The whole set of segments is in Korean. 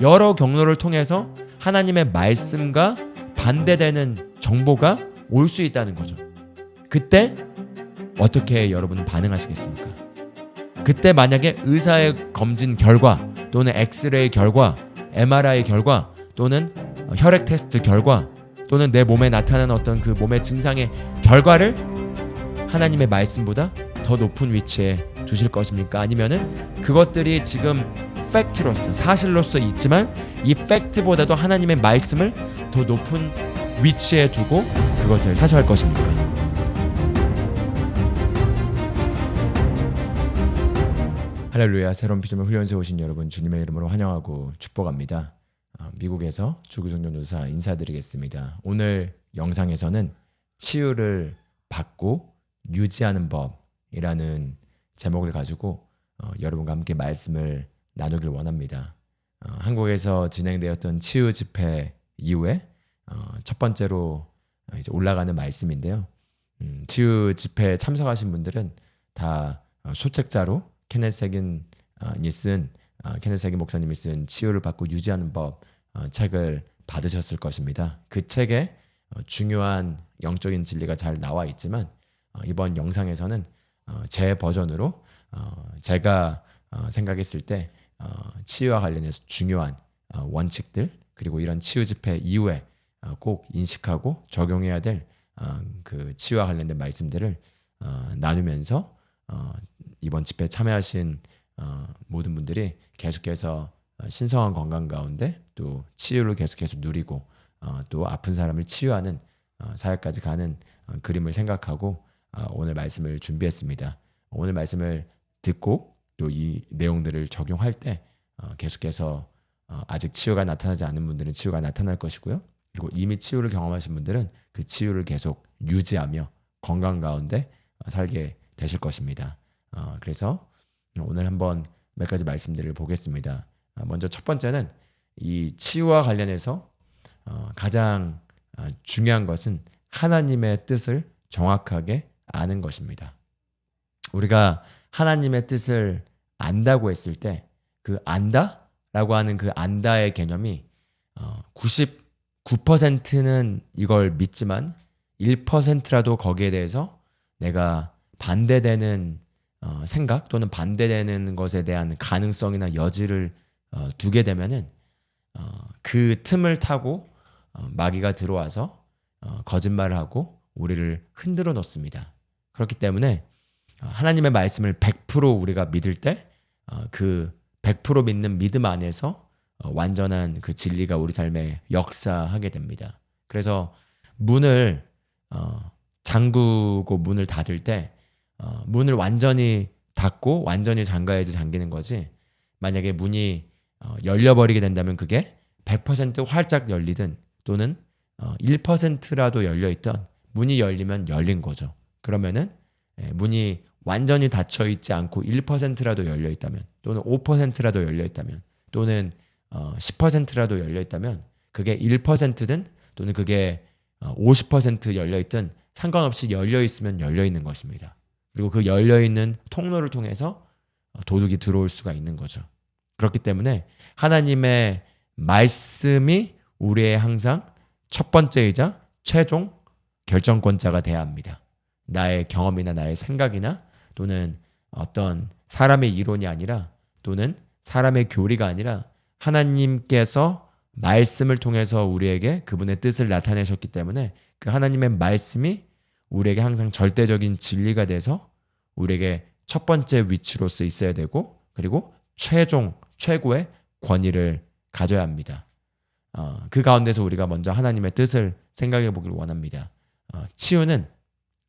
여러 경로를 통해서 하나님의 말씀과 반대되는 정보가 올 수 있다는 거죠. 그때 어떻게 여러분은 반응하시겠습니까? 그때 만약에 의사의 검진 결과 또는 엑스레이 결과, MRI 결과 또는 혈액 테스트 결과 또는 내 몸에 나타나는 어떤 그 몸의 증상의 결과를 하나님의 말씀보다 더 높은 위치에 두실 것입니까? 아니면은 그것들이 지금 팩트로서 사실로서 있지만 이 팩트보다도 하나님의 말씀을 더 높은 위치에 두고 그것을 사수할 것입니까? 할렐루야. 새로운 피조물 훈련소에 오신 여러분 주님의 이름으로 환영하고 축복합니다. 미국에서 주구종료노사 인사드리겠습니다. 오늘 영상에서는 치유를 받고 유지하는 법이라는 제목을 가지고 여러분과 함께 말씀을 나누길 원합니다. 한국에서 진행되었던 치유 집회 이후에 첫 번째로 이제 올라가는 말씀인데요. 치유 집회에 참석하신 분들은 다 소책자로 케네스 세긴이 쓴 케네스 세긴 목사님이 쓴 치유를 받고 유지하는 법 책을 받으셨을 것입니다. 그 책에 중요한 영적인 진리가 잘 나와 있지만 이번 영상에서는 제 버전으로 제가 생각했을 때 치유와 관련해서 중요한 원칙들 그리고 이런 치유 집회 이후에 꼭 인식하고 적용해야 될 그 치유와 관련된 말씀들을 나누면서 이번 집회에 참여하신 모든 분들이 계속해서 신성한 건강 가운데 또 치유를 계속해서 누리고 또 아픈 사람을 치유하는 사역까지 가는 그림을 생각하고 오늘 말씀을 준비했습니다. 오늘 말씀을 듣고 또 이 내용들을 적용할 때 계속해서 아직 치유가 나타나지 않은 분들은 치유가 나타날 것이고요. 그리고 이미 치유를 경험하신 분들은 그 치유를 계속 유지하며 건강 가운데 살게 되실 것입니다. 그래서 오늘 한번 몇 가지 말씀들을 보겠습니다. 먼저 첫 번째는 이 치유와 관련해서 가장 중요한 것은 하나님의 뜻을 정확하게 아는 것입니다. 우리가 하나님의 뜻을 안다고 했을 때 그 안다라고 하는 그 안다의 개념이 99%는 이걸 믿지만 1%라도 거기에 대해서 내가 반대되는 생각 또는 반대되는 것에 대한 가능성이나 여지를 두게 되면은 그 틈을 타고 마귀가 들어와서 거짓말을 하고 우리를 흔들어 놓습니다. 그렇기 때문에 하나님의 말씀을 100% 우리가 믿을 때 그 100% 믿는 믿음 안에서 완전한 그 진리가 우리 삶에 역사하게 됩니다. 그래서 문을 잠그고 문을 닫을 때 문을 완전히 닫고 완전히 잠가야지 잠기는 거지, 만약에 문이 열려버리게 된다면 그게 100% 활짝 열리든 또는 1%라도 열려있던 문이 열리면 열린 거죠. 그러면은 문이 완전히 닫혀있지 않고 1%라도 열려있다면 또는 5%라도 열려있다면 또는 10%라도 열려있다면 그게 1%든 또는 그게 50% 열려있든 상관없이 열려있으면 열려있는 것입니다. 그리고 그 열려있는 통로를 통해서 도둑이 들어올 수가 있는 거죠. 그렇기 때문에 하나님의 말씀이 우리의 항상 첫 번째이자 최종 결정권자가 돼야 합니다. 나의 경험이나 나의 생각이나 또는 어떤 사람의 이론이 아니라 또는 사람의 교리가 아니라 하나님께서 말씀을 통해서 우리에게 그분의 뜻을 나타내셨기 때문에 그 하나님의 말씀이 우리에게 항상 절대적인 진리가 돼서 우리에게 첫 번째 위치로서 있어야 되고 그리고 최고의 권위를 가져야 합니다. 그 가운데서 우리가 먼저 하나님의 뜻을 생각해 보길 원합니다. 치유는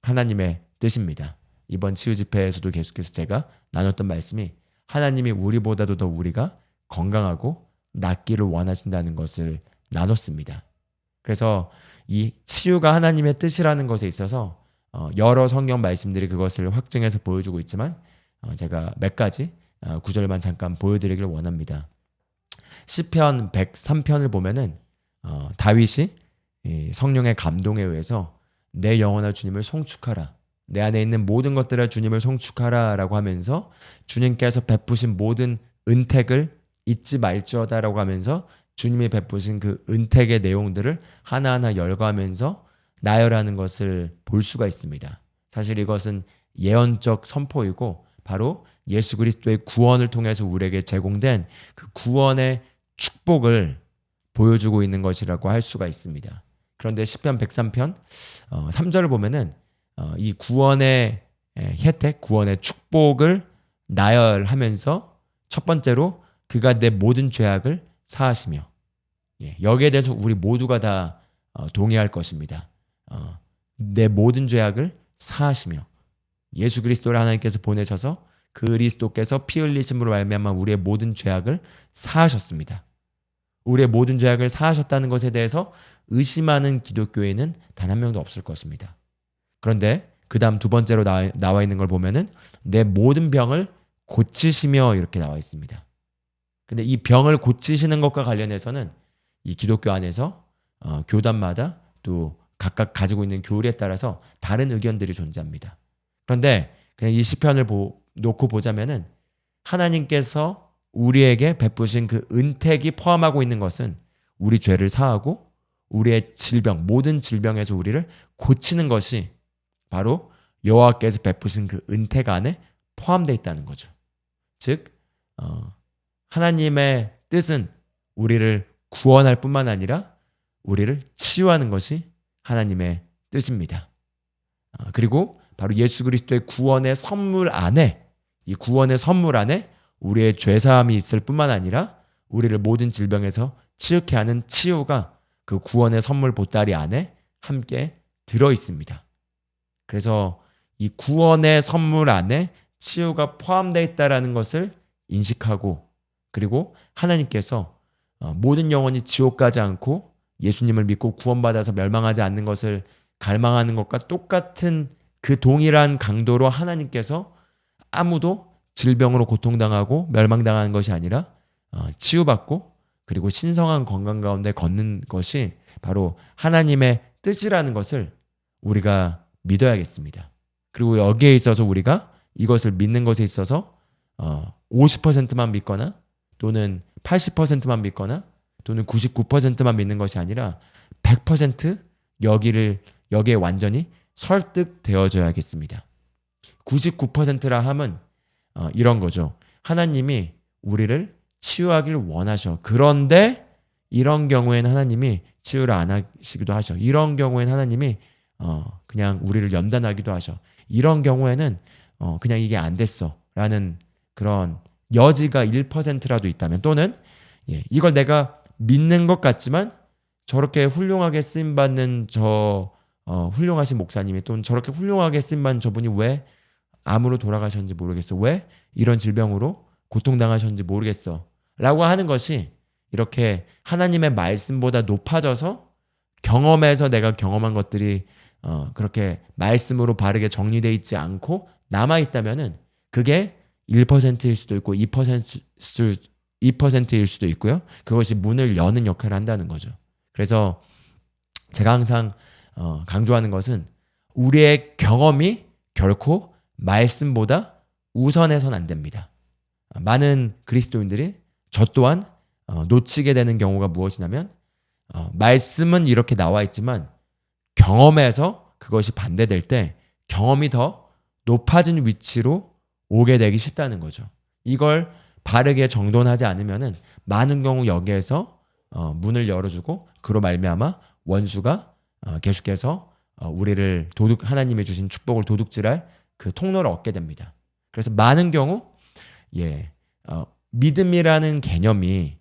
하나님의 뜻입니다. 이번 치유 집회에서도 계속해서 제가 나눴던 말씀이 하나님이 우리보다도 더 우리가 건강하고 낫기를 원하신다는 것을 나눴습니다. 그래서 이 치유가 하나님의 뜻이라는 것에 있어서 여러 성경 말씀들이 그것을 확증해서 보여주고 있지만 제가 몇 가지 구절만 잠깐 보여드리길 원합니다. 시편 103편을 보면은 다윗이 성령의 감동에 의해서 내 영혼아 주님을 송축하라, 내 안에 있는 모든 것들아 주님을 송축하라 라고 하면서 주님께서 베푸신 모든 은택을 잊지 말지어다라고 하면서 주님이 베푸신 그 은택의 내용들을 하나하나 열거하면서 나열하는 것을 볼 수가 있습니다. 사실 이것은 예언적 선포이고 바로 예수 그리스도의 구원을 통해서 우리에게 제공된 그 구원의 축복을 보여주고 있는 것이라고 할 수가 있습니다. 그런데 시편 103편 3절을 보면은 이 구원의 혜택, 구원의 축복을 나열하면서 첫 번째로 그가 내 모든 죄악을 사하시며, 여기에 대해서 우리 모두가 다 동의할 것입니다. 내 모든 죄악을 사하시며, 예수 그리스도를 하나님께서 보내셔서 그리스도께서 피 흘리심으로 말미암아 우리의 모든 죄악을 사하셨습니다. 우리의 모든 죄악을 사하셨다는 것에 대해서 의심하는 기독교인은 단 한 명도 없을 것입니다. 그런데 그 다음 두 번째로 나와 있는 걸 보면은 내 모든 병을 고치시며 이렇게 나와 있습니다. 근데 이 병을 고치시는 것과 관련해서는 이 기독교 안에서 교단마다 또 각각 가지고 있는 교리에 따라서 다른 의견들이 존재합니다. 그런데 그냥 이 시편을 놓고 보자면은 하나님께서 우리에게 베푸신 그 은택이 포함하고 있는 것은 우리 죄를 사하고 우리의 질병, 모든 질병에서 우리를 고치는 것이 바로 여호와께서 베푸신 그 은택 안에 포함되어 있다는 거죠. 즉 하나님의 뜻은 우리를 구원할 뿐만 아니라 우리를 치유하는 것이 하나님의 뜻입니다. 그리고 바로 예수 그리스도의 구원의 선물 안에, 이 구원의 선물 안에 우리의 죄사함이 있을 뿐만 아니라 우리를 모든 질병에서 치유케 하는 치유가 그 구원의 선물 보따리 안에 함께 들어 있습니다. 그래서 이 구원의 선물 안에 치유가 포함되어 있다는 것을 인식하고, 그리고 하나님께서 모든 영혼이 지옥 가지 않고 예수님을 믿고 구원받아서 멸망하지 않는 것을 갈망하는 것과 똑같은 그 동일한 강도로 하나님께서 아무도 질병으로 고통당하고 멸망당하는 것이 아니라 치유받고 그리고 신성한 건강 가운데 걷는 것이 바로 하나님의 뜻이라는 것을 우리가 믿어야겠습니다. 그리고 여기에 있어서 우리가 이것을 믿는 것에 있어서 50%만 믿거나 또는 80%만 믿거나 또는 99%만 믿는 것이 아니라 100% 여기에 완전히 설득되어져야겠습니다. 99%라 함은 이런 거죠. 하나님이 우리를 치유하길 원하셔. 그런데 이런 경우에는 하나님이 치유를 안 하시기도 하셔. 이런 경우에는 하나님이 그냥 우리를 연단하기도 하셔. 이런 경우에는 그냥 이게 안 됐어 라는 그런 여지가 1%라도 있다면, 또는 이걸 내가 믿는 것 같지만 저렇게 훌륭하게 쓰임받는 훌륭하신 목사님이, 또는 저렇게 훌륭하게 쓰임받는 저분이 왜 암으로 돌아가셨는지 모르겠어, 왜 이런 질병으로 고통당하셨는지 모르겠어 라고 하는 것이 이렇게 하나님의 말씀보다 높아져서 경험에서 내가 경험한 것들이 그렇게 말씀으로 바르게 정리되어 있지 않고 남아있다면은 그게 1%일 수도 있고 2%일 수도 있고요. 그것이 문을 여는 역할을 한다는 거죠. 그래서 제가 항상 강조하는 것은 우리의 경험이 결코 말씀보다 우선해서는 안 됩니다. 많은 그리스도인들이 저 또한 놓치게 되는 경우가 무엇이냐면 말씀은 이렇게 나와 있지만 경험에서 그것이 반대될 때 경험이 더 높아진 위치로 오게 되기 쉽다는 거죠. 이걸 바르게 정돈하지 않으면은 많은 경우 여기에서 문을 열어주고 그로 말미암아 원수가 계속해서 우리를 하나님이 주신 축복을 도둑질할 그 통로를 얻게 됩니다. 그래서 많은 경우 믿음이라는 개념이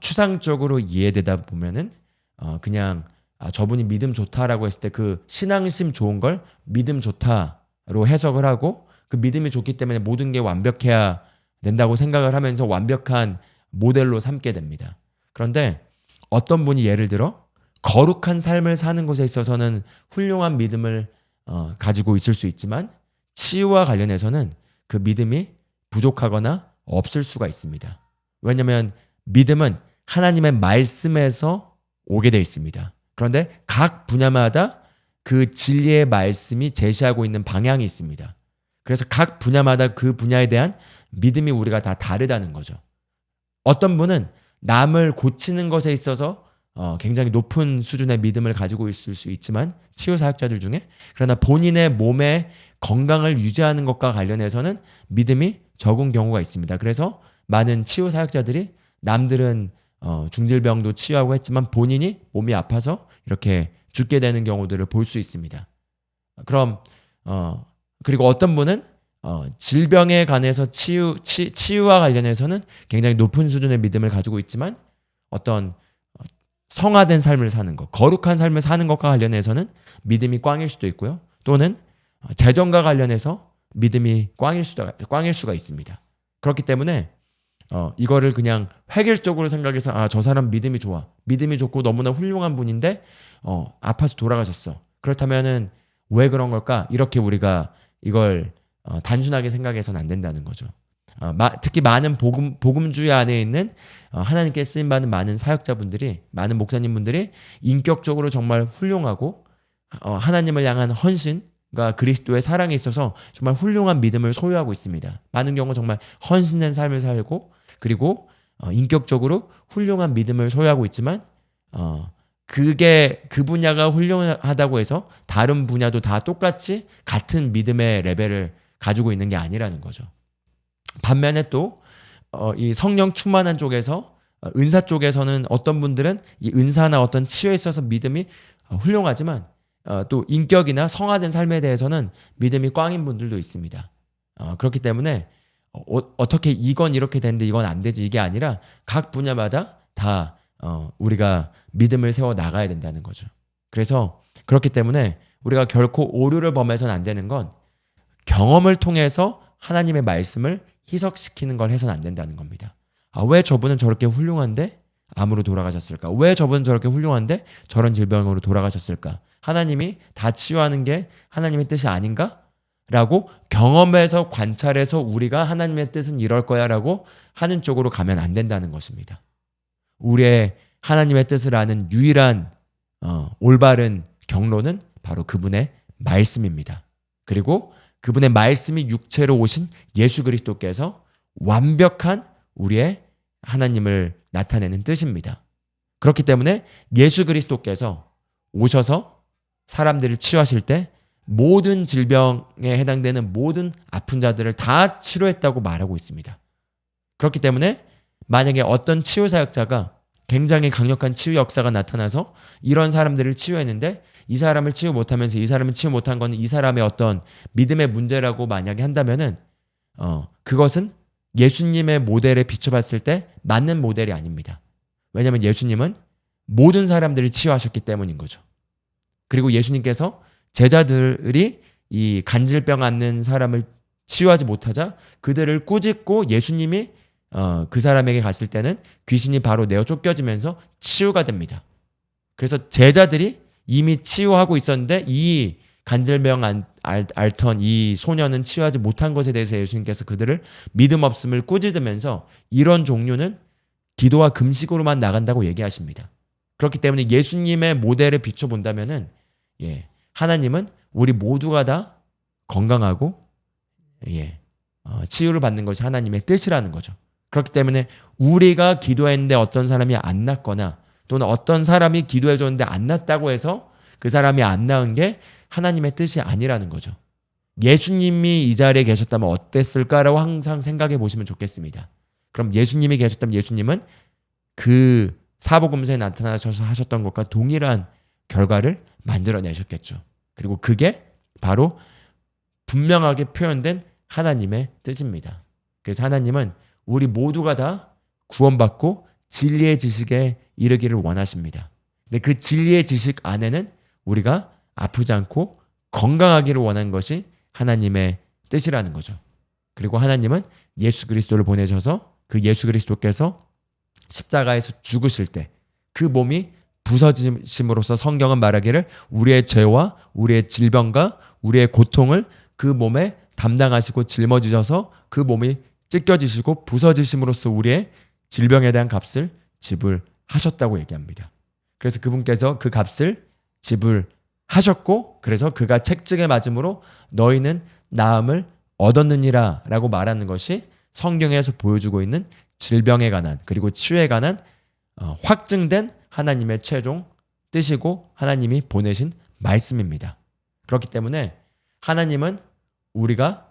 추상적으로 이해되다 보면은 그냥 저분이 믿음 좋다라고 했을 때 그 신앙심 좋은 걸 믿음 좋다로 해석을 하고 그 믿음이 좋기 때문에 모든 게 완벽해야 된다고 생각을 하면서 완벽한 모델로 삼게 됩니다. 그런데 어떤 분이 예를 들어 거룩한 삶을 사는 것에 있어서는 훌륭한 믿음을 가지고 있을 수 있지만 치유와 관련해서는 그 믿음이 부족하거나 없을 수가 있습니다. 왜냐하면 믿음은 하나님의 말씀에서 오게 되어 있습니다. 그런데 각 분야마다 그 진리의 말씀이 제시하고 있는 방향이 있습니다. 그래서 각 분야마다 그 분야에 대한 믿음이 우리가 다 다르다는 거죠. 어떤 분은 남을 고치는 것에 있어서 굉장히 높은 수준의 믿음을 가지고 있을 수 있지만 치유 사역자들 중에, 그러나 본인의 몸의 건강을 유지하는 것과 관련해서는 믿음이 적은 경우가 있습니다. 그래서 많은 치유 사역자들이 남들은 중질병도 치유하고 했지만 본인이 몸이 아파서 이렇게 죽게 되는 경우들을 볼 수 있습니다. 그럼 그리고 어떤 분은 질병에 관해서 치유와 관련해서는 굉장히 높은 수준의 믿음을 가지고 있지만 어떤 성화된 삶을 사는 것, 거룩한 삶을 사는 것과 관련해서는 믿음이 꽝일 수도 있고요. 또는 재정과 관련해서 믿음이 꽝일 수가 있습니다. 그렇기 때문에 이거를 그냥 획일적으로 생각해서 저 사람 믿음이 좋아, 믿음이 좋고 너무나 훌륭한 분인데 아파서 돌아가셨어. 그렇다면은 왜 그런 걸까? 이렇게 우리가 이걸 단순하게 생각해서는 안 된다는 거죠. 특히 많은 복음주의 안에 있는 하나님께 쓰임받는 많은 사역자분들이, 많은 목사님분들이 인격적으로 정말 훌륭하고 하나님을 향한 헌신과 그리스도의 사랑에 있어서 정말 훌륭한 믿음을 소유하고 있습니다. 많은 경우 정말 헌신된 삶을 살고, 그리고 인격적으로 훌륭한 믿음을 소유하고 있지만 그게 그 분야가 훌륭하다고 해서 다른 분야도 다 똑같이 같은 믿음의 레벨을 가지고 있는 게 아니라는 거죠. 반면에 또 이 성령 충만한 쪽에서, 은사 쪽에서는 어떤 분들은 이 은사나 어떤 치유에 있어서 믿음이 훌륭하지만 또 인격이나 성화된 삶에 대해서는 믿음이 꽝인 분들도 있습니다. 그렇기 때문에 어떻게 이건 이렇게 되는데 이건 안 되지, 이게 아니라 각 분야마다 다 우리가 믿음을 세워 나가야 된다는 거죠. 그래서 그렇기 때문에 우리가 결코 오류를 범해서는 안 되는 건 경험을 통해서 하나님의 말씀을 희석시키는 걸 해서는 안 된다는 겁니다. 왜 저분은 저렇게 훌륭한데 암으로 돌아가셨을까? 왜 저분은 저렇게 훌륭한데 저런 질병으로 돌아가셨을까? 하나님이 다 치유하는 게 하나님의 뜻이 아닌가? 라고 경험해서 관찰해서 우리가 하나님의 뜻은 이럴 거야 라고 하는 쪽으로 가면 안 된다는 것입니다. 우리의 하나님의 뜻을 아는 유일한 올바른 경로는 바로 그분의 말씀입니다. 그리고 그분의 말씀이 육체로 오신 예수 그리스도께서 완벽한 우리의 하나님을 나타내는 뜻입니다. 그렇기 때문에 예수 그리스도께서 오셔서 사람들을 치유하실 때 모든 질병에 해당되는 모든 아픈 자들을 다 치료했다고 말하고 있습니다. 그렇기 때문에 만약에 어떤 치유 사역자가 굉장히 강력한 치유 역사가 나타나서 이런 사람들을 치유했는데 이 사람을 치유 못하면서 이 사람을 치유 못한 건 이 사람의 어떤 믿음의 문제라고 만약에 한다면은 그것은 예수님의 모델에 비춰봤을 때 맞는 모델이 아닙니다. 왜냐하면 예수님은 모든 사람들을 치유하셨기 때문인 거죠. 그리고 예수님께서 제자들이 이 간질병 앓는 사람을 치유하지 못하자 그들을 꾸짖고 예수님이 그 사람에게 갔을 때는 귀신이 바로 내어 쫓겨지면서 치유가 됩니다. 그래서 제자들이 이미 치유하고 있었는데 이 간질병 앓던 이 소년은 치유하지 못한 것에 대해서 예수님께서 그들을 믿음 없음을 꾸짖으면서 이런 종류는 기도와 금식으로만 나간다고 얘기하십니다. 그렇기 때문에 예수님의 모델에 비춰본다면은 하나님은 우리 모두가 다 건강하고 치유를 받는 것이 하나님의 뜻이라는 거죠. 그렇기 때문에 우리가 기도했는데 어떤 사람이 안 낫거나 또는 어떤 사람이 기도해줬는데 안 낫다고 해서 그 사람이 안 나은 게 하나님의 뜻이 아니라는 거죠. 예수님이 이 자리에 계셨다면 어땠을까라고 항상 생각해 보시면 좋겠습니다. 그럼 예수님이 계셨다면 예수님은 그 사복음서에 나타나셔서 하셨던 것과 동일한 결과를 만들어내셨겠죠. 그리고 그게 바로 분명하게 표현된 하나님의 뜻입니다. 그래서 하나님은 우리 모두가 다 구원받고 진리의 지식에 이르기를 원하십니다. 근데 그 진리의 지식 안에는 우리가 아프지 않고 건강하기를 원하는 것이 하나님의 뜻이라는 거죠. 그리고 하나님은 예수 그리스도를 보내셔서 그 예수 그리스도께서 십자가에서 죽으실 때 그 몸이 부서짐으로써 성경은 말하기를 우리의 죄와 우리의 질병과 우리의 고통을 그 몸에 담당하시고 짊어지셔서 그 몸이 찢겨지시고 부서지심으로써 우리의 질병에 대한 값을 지불하셨다고 얘기합니다. 그래서 그분께서 그 값을 지불하셨고 그래서 그가 책증에 맞음으로 너희는 나음을 얻었느니라 라고 말하는 것이 성경에서 보여주고 있는 질병에 관한 그리고 치유에 관한 확증된 하나님의 최종 뜻이고 하나님이 보내신 말씀입니다. 그렇기 때문에 하나님은 우리가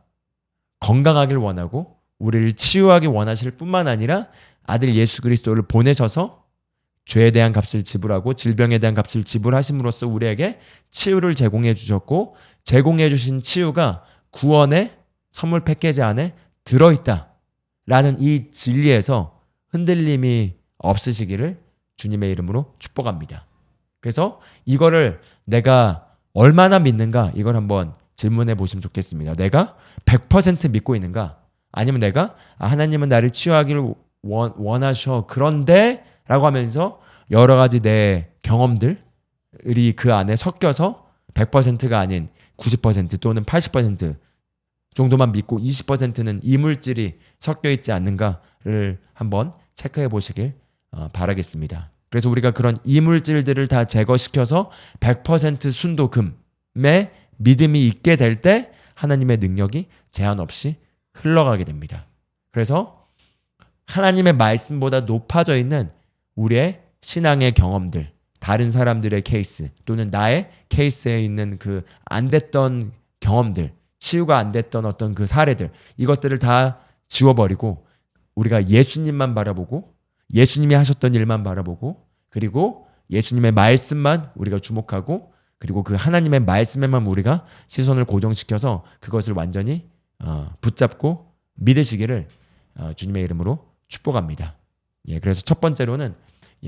건강하길 원하고 우리를 치유하기 원하실 뿐만 아니라 아들 예수 그리스도를 보내셔서 죄에 대한 값을 지불하고 질병에 대한 값을 지불하심으로써 우리에게 치유를 제공해 주셨고 제공해 주신 치유가 구원의 선물 패키지 안에 들어있다라는 이 진리에서 흔들림이 없으시기를 주님의 이름으로 축복합니다. 그래서 이거를 내가 얼마나 믿는가 이걸 한번 질문해 보시면 좋겠습니다. 내가 100% 믿고 있는가? 아니면 내가 하나님은 나를 치유하기를 원하셔 그런데 라고 하면서 여러 가지 내 경험들이 그 안에 섞여서 100%가 아닌 90% 또는 80% 정도만 믿고 20%는 이물질이 섞여 있지 않는가를 한번 체크해 보시길 바라겠습니다. 그래서 우리가 그런 이물질들을 다 제거시켜서 100% 순도금의 믿음이 있게 될 때 하나님의 능력이 제한 없이 흘러가게 됩니다. 그래서 하나님의 말씀보다 높아져 있는 우리의 신앙의 경험들, 다른 사람들의 케이스 또는 나의 케이스에 있는 그 안 됐던 경험들, 치유가 안 됐던 어떤 그 사례들 이것들을 다 지워버리고 우리가 예수님만 바라보고 예수님이 하셨던 일만 바라보고 그리고 예수님의 말씀만 우리가 주목하고 그리고 그 하나님의 말씀에만 우리가 시선을 고정시켜서 그것을 완전히 붙잡고 믿으시기를 주님의 이름으로 축복합니다. 그래서 첫 번째로는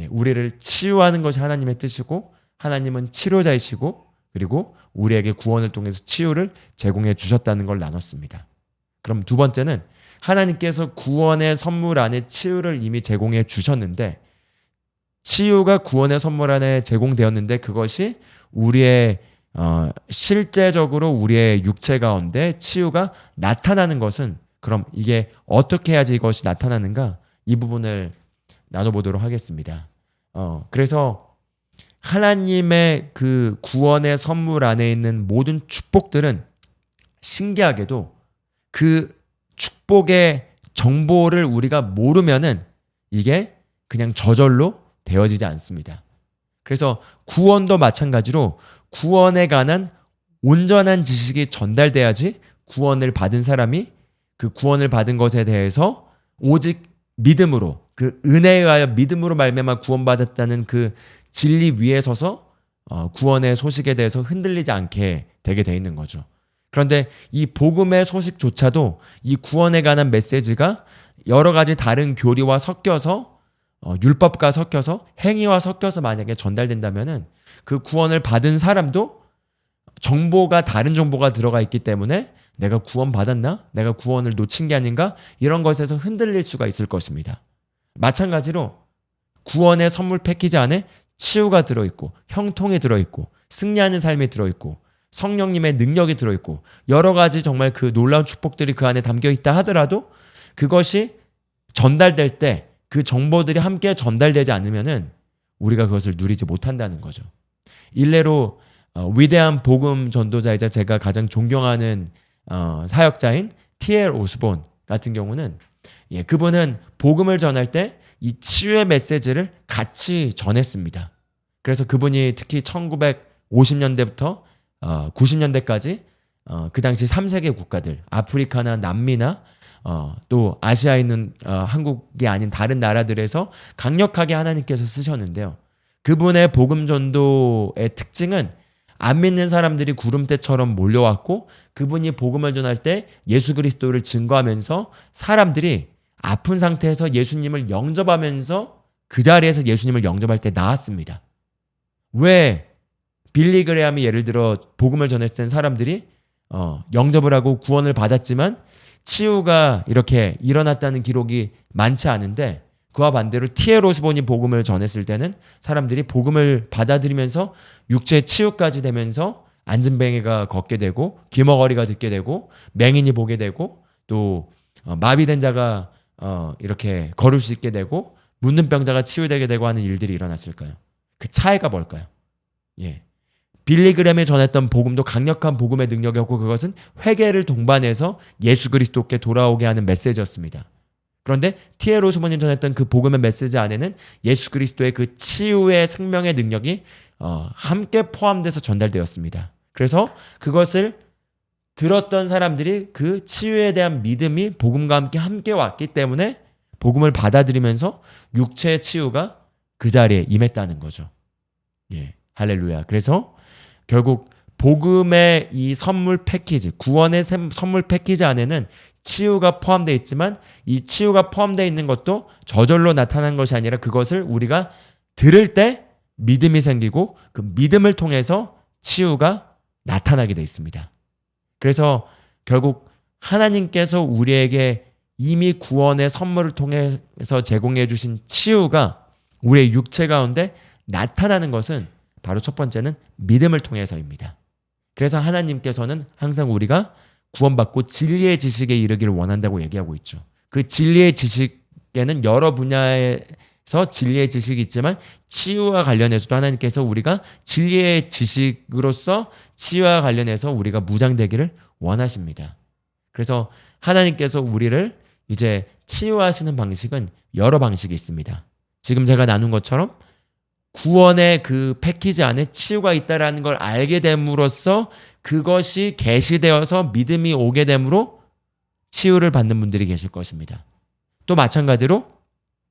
우리를 치유하는 것이 하나님의 뜻이고 하나님은 치료자이시고 그리고 우리에게 구원을 통해서 치유를 제공해 주셨다는 걸 나눴습니다. 그럼 두 번째는 하나님께서 구원의 선물 안에 치유를 이미 제공해 주셨는데 치유가 구원의 선물 안에 제공되었는데 그것이 우리의 실제적으로 우리의 육체 가운데 치유가 나타나는 것은 그럼 이게 어떻게 해야지 이것이 나타나는가? 이 부분을 나눠보도록 하겠습니다. 그래서 하나님의 그 구원의 선물 안에 있는 모든 축복들은 신기하게도 그 축복의 정보를 우리가 모르면은 이게 그냥 저절로 되어지지 않습니다. 그래서 구원도 마찬가지로 구원에 관한 온전한 지식이 전달돼야지 구원을 받은 사람이 그 구원을 받은 것에 대해서 오직 믿음으로 그 은혜에 의하여 믿음으로 말미암아 구원받았다는 그 진리 위에 서서 구원의 소식에 대해서 흔들리지 않게 되게 돼 있는 거죠. 그런데 이 복음의 소식조차도 이 구원에 관한 메시지가 여러 가지 다른 교리와 섞여서 율법과 섞여서 행위와 섞여서 만약에 전달된다면은 그 구원을 받은 사람도 정보가 다른 정보가 들어가 있기 때문에 내가 구원 받았나? 내가 구원을 놓친 게 아닌가? 이런 것에서 흔들릴 수가 있을 것입니다. 마찬가지로 구원의 선물 패키지 안에 치유가 들어있고 형통이 들어있고 승리하는 삶이 들어있고 성령님의 능력이 들어있고 여러 가지 정말 그 놀라운 축복들이 그 안에 담겨있다 하더라도 그것이 전달될 때 그 정보들이 함께 전달되지 않으면은 우리가 그것을 누리지 못한다는 거죠. 일례로 위대한 복음 전도자이자 제가 가장 존경하는 사역자인 T.L. 오스본 같은 경우는 그분은 복음을 전할 때 이 치유의 메시지를 같이 전했습니다. 그래서 그분이 특히 1950년대부터 90년대까지 그 당시 3세계 국가들 아프리카나 남미나 또 아시아에 있는 한국이 아닌 다른 나라들에서 강력하게 하나님께서 쓰셨는데요. 그분의 복음 전도의 특징은 안 믿는 사람들이 구름대처럼 몰려왔고 그분이 복음을 전할 때 예수 그리스도를 증거하면서 사람들이 아픈 상태에서 예수님을 영접하면서 그 자리에서 예수님을 영접할 때 나았습니다. 왜 빌리 그레함이 예를 들어 복음을 전했을 땐 사람들이 영접을 하고 구원을 받았지만 치유가 이렇게 일어났다는 기록이 많지 않은데 그와 반대로 T.L. 오스본이 복음을 전했을 때는 사람들이 복음을 받아들이면서 육체의 치유까지 되면서 안진뱅이가 걷게 되고 귀머거리가 듣게 되고 맹인이 보게 되고 또 마비된 자가 이렇게 걸을 수 있게 되고 묻는 병자가 치유되게 되고 하는 일들이 일어났을까요? 그 차이가 뭘까요? 빌리 그램이 전했던 복음도 강력한 복음의 능력이었고 그것은 회개를 동반해서 예수 그리스도께 돌아오게 하는 메시지였습니다. 그런데 T.L. 오스본이 전했던 그 복음의 메시지 안에는 예수 그리스도의 그 치유의 생명의 능력이 함께 포함돼서 전달되었습니다. 그래서 그것을 들었던 사람들이 그 치유에 대한 믿음이 복음과 함께 왔기 때문에 복음을 받아들이면서 육체의 치유가 그 자리에 임했다는 거죠. 예, 할렐루야. 그래서 결국 복음의 이 선물 패키지, 구원의 선물 패키지 안에는 치유가 포함되어 있지만 이 치유가 포함되어 있는 것도 저절로 나타난 것이 아니라 그것을 우리가 들을 때 믿음이 생기고 그 믿음을 통해서 치유가 나타나게 되어 있습니다. 그래서 결국 하나님께서 우리에게 이미 구원의 선물을 통해서 제공해 주신 치유가 우리의 육체 가운데 나타나는 것은 바로 첫 번째는 믿음을 통해서입니다. 그래서 하나님께서는 항상 우리가 구원받고 진리의 지식에 이르기를 원한다고 얘기하고 있죠. 그 진리의 지식에는 여러 분야에서 진리의 지식이 있지만 치유와 관련해서도 하나님께서 우리가 진리의 지식으로서 치유와 관련해서 우리가 무장되기를 원하십니다. 그래서 하나님께서 우리를 이제 치유하시는 방식은 여러 방식이 있습니다. 지금 제가 나눈 것처럼 구원의 그 패키지 안에 치유가 있다라는 걸 알게 됨으로써 그것이 계시되어서 믿음이 오게 되므로 치유를 받는 분들이 계실 것입니다. 또 마찬가지로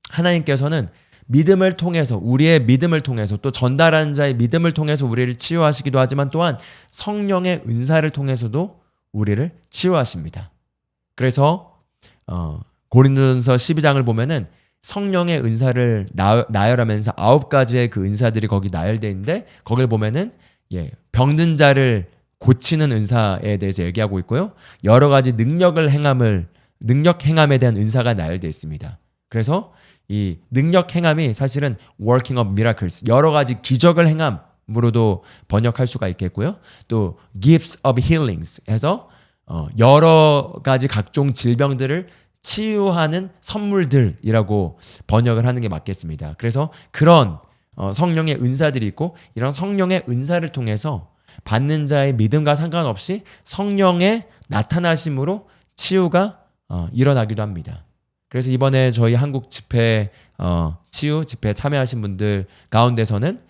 하나님께서는 믿음을 통해서 우리의 믿음을 통해서 또 전달하는 자의 믿음을 통해서 우리를 치유하시기도 하지만 또한 성령의 은사를 통해서도 우리를 치유하십니다. 그래서 고린도전서 12장을 보면은 성령의 은사를 나열하면서 9가지의 그 은사들이 거기 나열되어 있는데 거길 보면은 병든 자를 고치는 은사에 대해서 얘기하고 있고요. 여러 가지 능력 행함에 대한 은사가 나열되어 있습니다. 그래서 이 능력 행함이 사실은 working of miracles, 여러 가지 기적을 행함으로도 번역할 수가 있겠고요. 또 gifts of healings 해서 여러 가지 각종 질병들을 치유하는 선물들이라고 번역을 하는 게 맞겠습니다. 그래서 그런 성령의 은사들이 있고 이런 성령의 은사를 통해서 받는 자의 믿음과 상관없이 성령의 나타나심으로 치유가 일어나기도 합니다. 그래서 이번에 저희 한국 집회 치유 집회에 참여하신 분들 가운데서는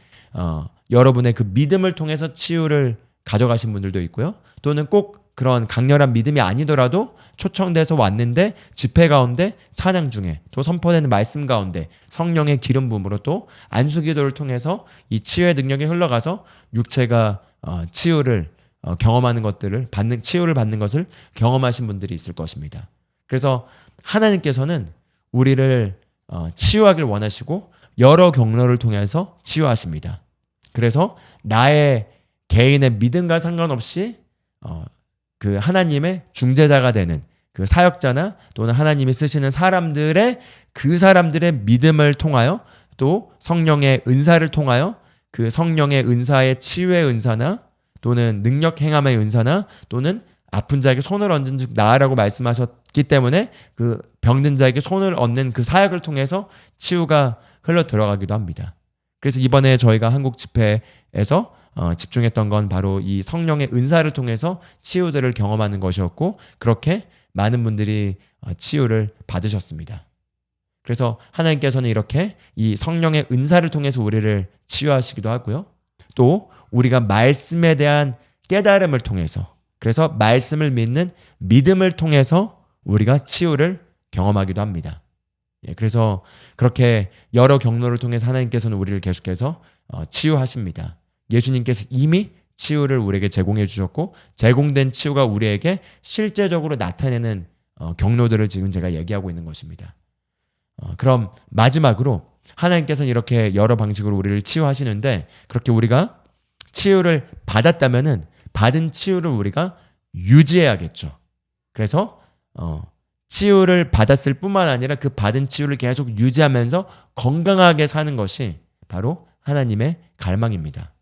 여러분의 그 믿음을 통해서 치유를 가져가신 분들도 있고요. 또는 꼭 그런 강렬한 믿음이 아니더라도 초청돼서 왔는데 집회 가운데 찬양 중에 또 선포되는 말씀 가운데 성령의 기름 부음으로 또 안수기도를 통해서 이 치유의 능력이 흘러가서 육체가 치유를 경험하는 것들을 치유를 받는 것을 경험하신 분들이 있을 것입니다. 그래서 하나님께서는 우리를 치유하길 원하시고 여러 경로를 통해서 치유하십니다. 그래서 나의 개인의 믿음과 상관없이 그 하나님의 중재자가 되는 그 사역자나 또는 하나님이 쓰시는 그 사람들의 믿음을 통하여 또 성령의 은사를 통하여 그 성령의 은사의 치유의 은사나 또는 능력 행함의 은사나 또는 아픈 자에게 손을 얹은 즉 나으라고 말씀하셨기 때문에 그 병든 자에게 손을 얹는 그 사역을 통해서 치유가 흘러 들어가기도 합니다. 그래서 이번에 저희가 한국 집회에서 집중했던 건 바로 이 성령의 은사를 통해서 치유들을 경험하는 것이었고 그렇게 많은 분들이 치유를 받으셨습니다. 그래서 하나님께서는 이렇게 이 성령의 은사를 통해서 우리를 치유하시기도 하고요. 또 우리가 말씀에 대한 깨달음을 통해서 그래서 말씀을 믿는 믿음을 통해서 우리가 치유를 경험하기도 합니다. 그래서 그렇게 여러 경로를 통해서 하나님께서는 우리를 계속해서 치유하십니다. 예수님께서 이미 치유를 우리에게 제공해 주셨고 제공된 치유가 우리에게 실제적으로 나타내는 경로들을 지금 제가 얘기하고 있는 것입니다. 그럼 마지막으로 하나님께서는 이렇게 여러 방식으로 우리를 치유하시는데 그렇게 우리가 치유를 받았다면은 받은 치유를 우리가 유지해야겠죠. 그래서 치유를 받았을 뿐만 아니라 그 받은 치유를 계속 유지하면서 건강하게 사는 것이 바로 하나님의 갈망입니다.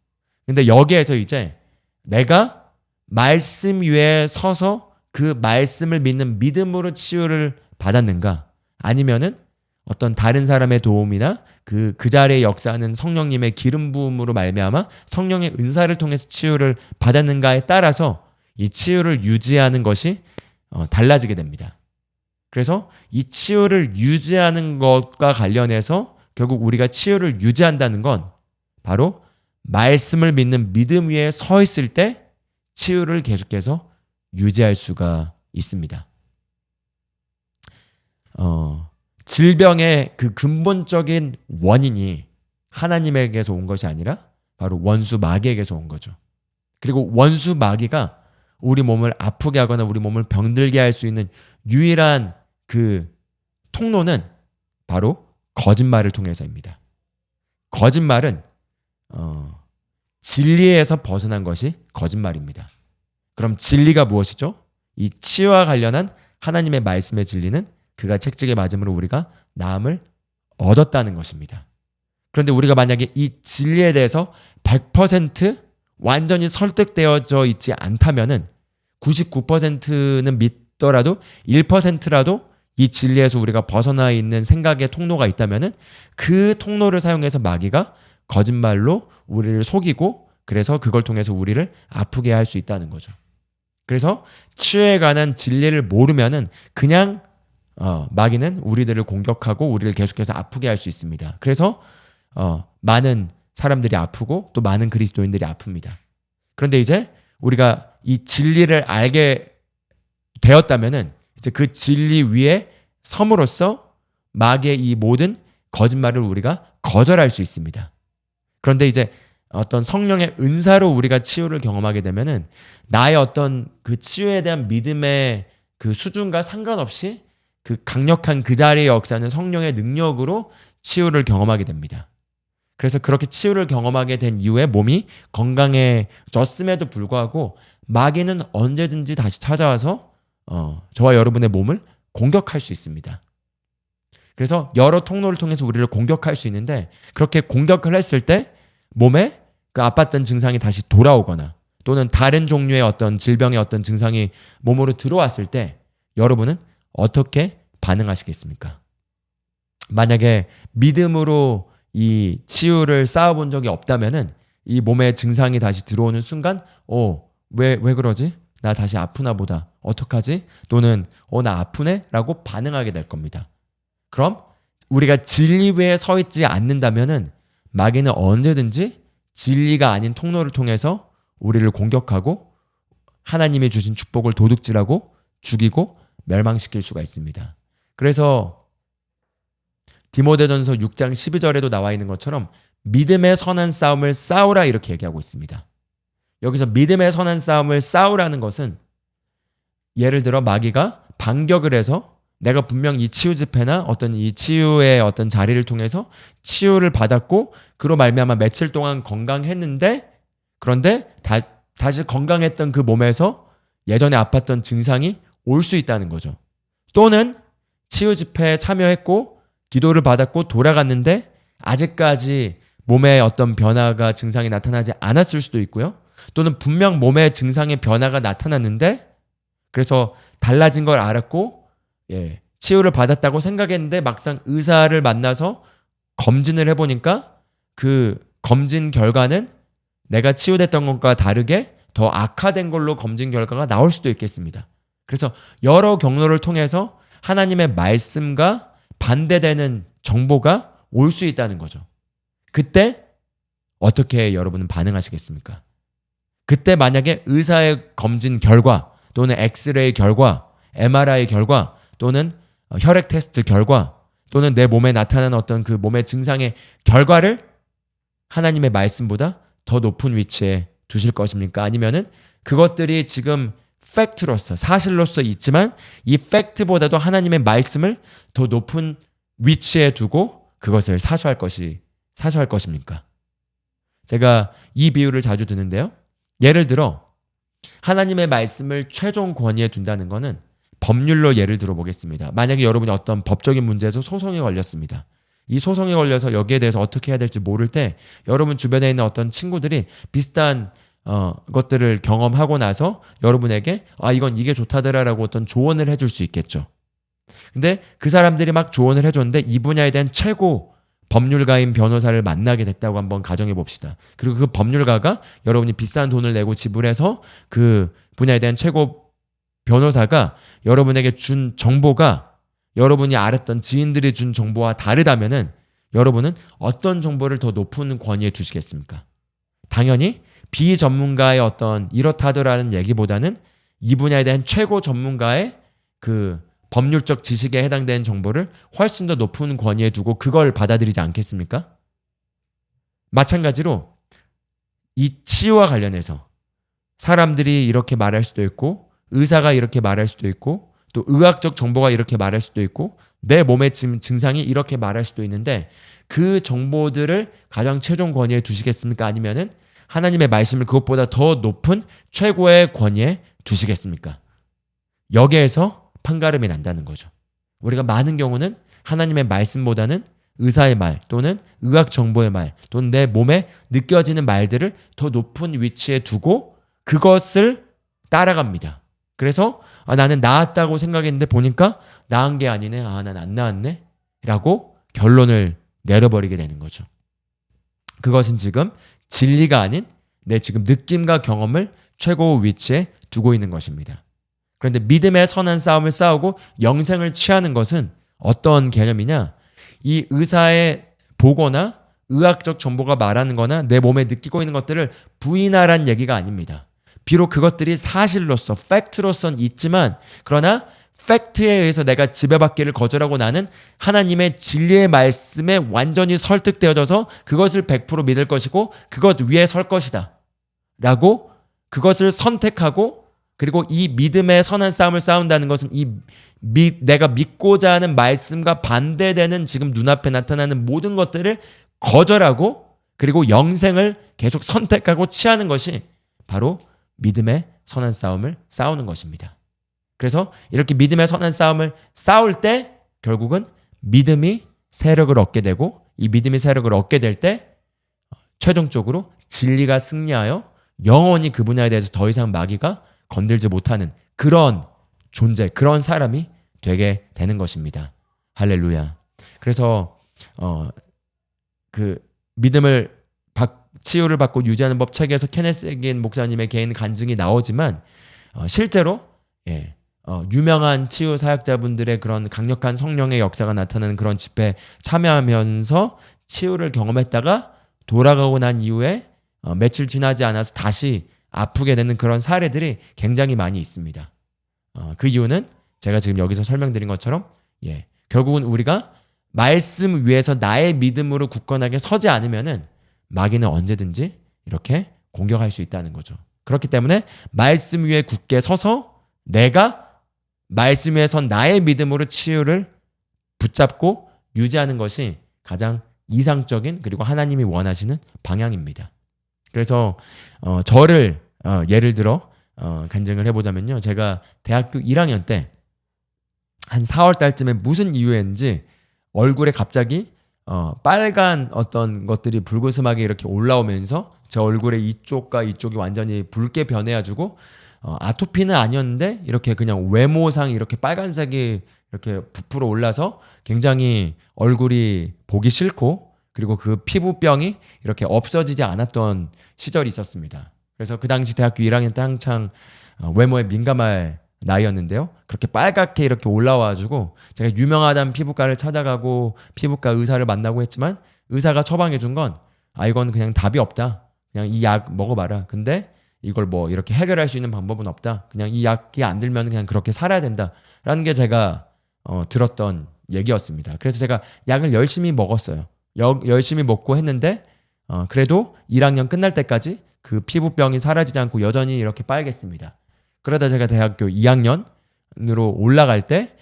근데 여기에서 이제 내가 말씀 위에 서서 그 말씀을 믿는 믿음으로 치유를 받았는가 아니면은 어떤 다른 사람의 도움이나 그 자리에 역사하는 성령님의 기름 부음으로 말미암아 성령의 은사를 통해서 치유를 받았는가에 따라서 이 치유를 유지하는 것이 달라지게 됩니다. 그래서 이 치유를 유지하는 것과 관련해서 결국 우리가 치유를 유지한다는 건 바로 말씀을 믿는 믿음 위에 서 있을 때 치유를 계속해서 유지할 수가 있습니다. 질병의 그 근본적인 원인이 하나님에게서 온 것이 아니라 바로 원수 마귀에게서 온 거죠. 그리고 원수 마귀가 우리 몸을 아프게 하거나 우리 몸을 병들게 할 수 있는 유일한 그 통로는 바로 거짓말을 통해서입니다. 거짓말은 진리에서 벗어난 것이 거짓말입니다. 그럼 진리가 무엇이죠? 이 치유와 관련한 하나님의 말씀의 진리는 그가 책찍에 맞음으로 우리가 나음을 얻었다는 것입니다. 그런데 우리가 만약에 이 진리에 대해서 100% 완전히 설득되어져 있지 않다면은 99%는 믿더라도 1%라도 이 진리에서 우리가 벗어나 있는 생각의 통로가 있다면은 그 통로를 사용해서 마귀가 거짓말로 우리를 속이고 그래서 그걸 통해서 우리를 아프게 할 수 있다는 거죠. 그래서 치유에 관한 진리를 모르면은 그냥 마귀는 우리들을 공격하고 우리를 계속해서 아프게 할 수 있습니다. 그래서 많은 사람들이 아프고 또 많은 그리스도인들이 아픕니다. 그런데 이제 우리가 이 진리를 알게 되었다면은 이제 그 진리 위에 섬으로써 마귀의 이 모든 거짓말을 우리가 거절할 수 있습니다. 그런데 이제 어떤 성령의 은사로 우리가 치유를 경험하게 되면은 나의 어떤 그 치유에 대한 믿음의 그 수준과 상관없이 그 강력한 그 자리에 역사하는 성령의 능력으로 치유를 경험하게 됩니다. 그래서 그렇게 치유를 경험하게 된 이후에 몸이 건강해졌음에도 불구하고 마귀는 언제든지 다시 찾아와서 저와 여러분의 몸을 공격할 수 있습니다. 그래서 여러 통로를 통해서 우리를 공격할 수 있는데 그렇게 공격을 했을 때 몸에 그 아팠던 증상이 다시 돌아오거나 또는 다른 종류의 어떤 질병의 어떤 증상이 몸으로 들어왔을 때 여러분은 어떻게 반응하시겠습니까? 만약에 믿음으로 이 치유를 쌓아본 적이 없다면은 이 몸에 증상이 다시 들어오는 순간 왜 그러지? 나 다시 아프나 보다. 어떡하지? 또는 나 아프네? 라고 반응하게 될 겁니다. 그럼 우리가 진리 위에 서 있지 않는다면은 마귀는 언제든지 진리가 아닌 통로를 통해서 우리를 공격하고 하나님이 주신 축복을 도둑질하고 죽이고 멸망시킬 수가 있습니다. 그래서 디모데전서 6장 12절에도 나와 있는 것처럼 믿음의 선한 싸움을 싸우라 이렇게 얘기하고 있습니다. 여기서 믿음의 선한 싸움을 싸우라는 것은 예를 들어 마귀가 반격을 해서 내가 분명 이 치유 집회나 어떤 이 치유의 어떤 자리를 통해서 치유를 받았고 그로 말미암아 며칠 동안 건강했는데 그런데 다시 건강했던 그 몸에서 예전에 아팠던 증상이 올 수 있다는 거죠. 또는 치유 집회에 참여했고 기도를 받았고 돌아갔는데 아직까지 몸에 어떤 변화가 증상이 나타나지 않았을 수도 있고요. 또는 분명 몸에 증상의 변화가 나타났는데 그래서 달라진 걸 알았고 치유를 받았다고 생각했는데 막상 의사를 만나서 검진을 해보니까 그 검진 결과는 내가 치유됐던 것과 다르게 더 악화된 걸로 검진 결과가 나올 수도 있겠습니다. 그래서 여러 경로를 통해서 하나님의 말씀과 반대되는 정보가 올 수 있다는 거죠. 그때 어떻게 여러분은 반응하시겠습니까? 그때 만약에 의사의 검진 결과 또는 엑스레이 결과, MRI 결과 또는 혈액 테스트 결과 또는 내 몸에 나타나는 어떤 그 몸의 증상의 결과를 하나님의 말씀보다 더 높은 위치에 두실 것입니까? 아니면은 그것들이 지금 팩트로서 사실로서 있지만 이 팩트보다도 하나님의 말씀을 더 높은 위치에 두고 그것을 사수할 것입니까? 제가 이 비유를 자주 드는데요. 예를 들어 하나님의 말씀을 최종 권위에 둔다는 것은 법률로 예를 들어보겠습니다. 만약에 여러분이 어떤 법적인 문제에서 소송에 걸렸습니다. 이 소송에 걸려서 여기에 대해서 어떻게 해야 될지 모를 때 여러분 주변에 있는 어떤 친구들이 비슷한 것들을 경험하고 나서 여러분에게 이게 좋다더라라고 어떤 조언을 해줄 수 있겠죠. 근데 그 사람들이 막 조언을 해줬는데 이 분야에 대한 최고 법률가인 변호사를 만나게 됐다고 한번 가정해 봅시다. 그리고 그 법률가가 여러분이 비싼 돈을 내고 지불해서 그 분야에 대한 최고 변호사가 여러분에게 준 정보가 여러분이 알았던 지인들이 준 정보와 다르다면은 여러분은 어떤 정보를 더 높은 권위에 두시겠습니까? 당연히 비전문가의 어떤 이렇다더라는 얘기보다는 이 분야에 대한 최고 전문가의 그 법률적 지식에 해당되는 정보를 훨씬 더 높은 권위에 두고 그걸 받아들이지 않겠습니까? 마찬가지로 이 치유와 관련해서 사람들이 이렇게 말할 수도 있고 의사가 이렇게 말할 수도 있고 또 의학적 정보가 이렇게 말할 수도 있고 내 몸의 증상이 이렇게 말할 수도 있는데 그 정보들을 가장 최종 권위에 두시겠습니까? 아니면은 하나님의 말씀을 그것보다 더 높은 최고의 권위에 두시겠습니까? 여기에서 판가름이 난다는 거죠. 우리가 많은 경우는 하나님의 말씀보다는 의사의 말 또는 의학 정보의 말 또는 내 몸에 느껴지는 말들을 더 높은 위치에 두고 그것을 따라갑니다. 그래서 나는 나았다고 생각했는데 보니까 나은 게 아니네. 난 안 나았네. 라고 결론을 내려버리게 되는 거죠. 그것은 지금 진리가 아닌 내 지금 느낌과 경험을 최고 위치에 두고 있는 것입니다. 그런데 믿음의 선한 싸움을 싸우고 영생을 취하는 것은 어떤 개념이냐? 이 의사의 보거나 의학적 정보가 말하는 거나 내 몸에 느끼고 있는 것들을 부인하라는 얘기가 아닙니다. 비록 그것들이 사실로서 팩트로선 있지만 그러나 팩트에 의해서 내가 지배받기를 거절하고 나는 하나님의 진리의 말씀에 완전히 설득되어져서 그것을 100% 믿을 것이고 그것 위에 설 것이다 라고 그것을 선택하고 그리고 이 믿음의 선한 싸움을 싸운다는 것은 내가 믿고자 하는 말씀과 반대되는 지금 눈앞에 나타나는 모든 것들을 거절하고 그리고 영생을 계속 선택하고 취하는 것이 바로 믿음의 선한 싸움을 싸우는 것입니다. 그래서 이렇게 믿음의 선한 싸움을 싸울 때 결국은 믿음이 세력을 얻게 되고 이 믿음이 세력을 얻게 될 때 최종적으로 진리가 승리하여 영원히 그 분야에 대해서 더 이상 마귀가 건들지 못하는 그런 존재, 그런 사람이 되게 되는 것입니다. 할렐루야. 그래서 그 믿음을 치유를 받고 유지하는 법 책에서 케네스 해긴 목사님의 개인 간증이 나오지만 실제로 유명한 치유 사역자분들의 그런 강력한 성령의 역사가 나타나는 그런 집회에 참여하면서 치유를 경험했다가 돌아가고 난 이후에 며칠 지나지 않아서 다시 아프게 되는 그런 사례들이 굉장히 많이 있습니다. 그 이유는 제가 지금 여기서 설명드린 것처럼 결국은 우리가 말씀 위에서 나의 믿음으로 굳건하게 서지 않으면은 마귀는 언제든지 이렇게 공격할 수 있다는 거죠. 그렇기 때문에 말씀 위에 굳게 서서 내가 말씀 위에 선 나의 믿음으로 치유를 붙잡고 유지하는 것이 가장 이상적인 그리고 하나님이 원하시는 방향입니다. 그래서 저를 예를 들어 간증을 해보자면요. 제가 대학교 1학년 때 한 4월 달쯤에 무슨 이유였는지 얼굴에 갑자기 빨간 어떤 것들이 불그스하게 이렇게 올라오면서 제 얼굴의 이쪽과 이쪽이 완전히 붉게 변해가지고 아토피는 아니었는데 이렇게 그냥 외모상 이렇게 빨간색이 이렇게 부풀어 올라서 굉장히 얼굴이 보기 싫고 그리고 그 피부병이 이렇게 없어지지 않았던 시절이 있었습니다. 그래서 그 당시 대학교 1학년 때 한창 외모에 민감할 나이였는데요. 그렇게 빨갛게 이렇게 올라와가지고 제가 유명하다는 피부과를 찾아가고 피부과 의사를 만나고 했지만 의사가 처방해 준 건 이건 그냥 답이 없다. 그냥 이 약 먹어봐라. 근데 이걸 뭐 이렇게 해결할 수 있는 방법은 없다. 그냥 이 약이 안 들면 그냥 그렇게 살아야 된다라는 게 제가 들었던 얘기였습니다. 그래서 제가 약을 열심히 먹었어요. 열심히 먹고 했는데 그래도 1학년 끝날 때까지 그 피부병이 사라지지 않고 여전히 이렇게 빨갰습니다. 그러다 제가 대학교 2학년으로 올라갈 때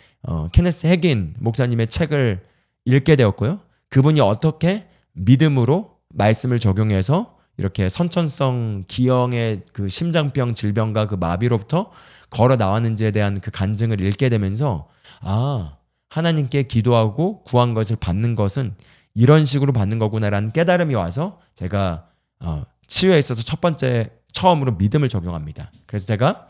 케네스 해긴 목사님의 책을 읽게 되었고요. 그분이 어떻게 믿음으로 말씀을 적용해서 이렇게 선천성 기형의 그 심장병 질병과 그 마비로부터 걸어 나왔는지에 대한 그 간증을 읽게 되면서 하나님께 기도하고 구한 것을 받는 것은 이런 식으로 받는 거구나라는 깨달음이 와서 제가 치유에 있어서 처음으로 믿음을 적용합니다. 그래서 제가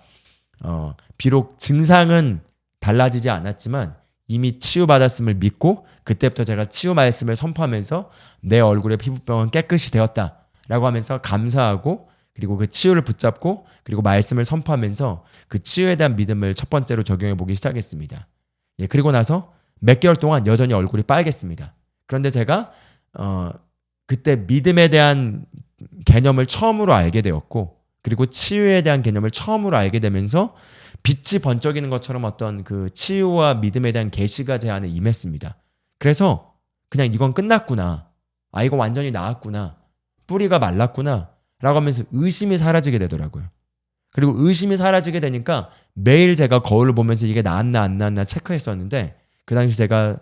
비록 증상은 달라지지 않았지만 이미 치유받았음을 믿고 그때부터 제가 치유 말씀을 선포하면서 내 얼굴의 피부병은 깨끗이 되었다라고 하면서 감사하고 그리고 그 치유를 붙잡고 그리고 말씀을 선포하면서 그 치유에 대한 믿음을 첫 번째로 적용해 보기 시작했습니다. 그리고 나서 몇 개월 동안 여전히 얼굴이 빨갰습니다. 그런데 제가 그때 믿음에 대한 개념을 처음으로 알게 되었고, 그리고 치유에 대한 개념을 처음으로 알게 되면서 빛이 번쩍이는 것처럼 어떤 그 치유와 믿음에 대한 계시가 제 안에 임했습니다. 그래서 그냥 이건 끝났구나, 이거 완전히 나았구나, 뿌리가 말랐구나 라고 하면서 의심이 사라지게 되더라고요. 그리고 의심이 사라지게 되니까 매일 제가 거울을 보면서 이게 나았나 안 나았나 체크했었는데, 그 당시 제가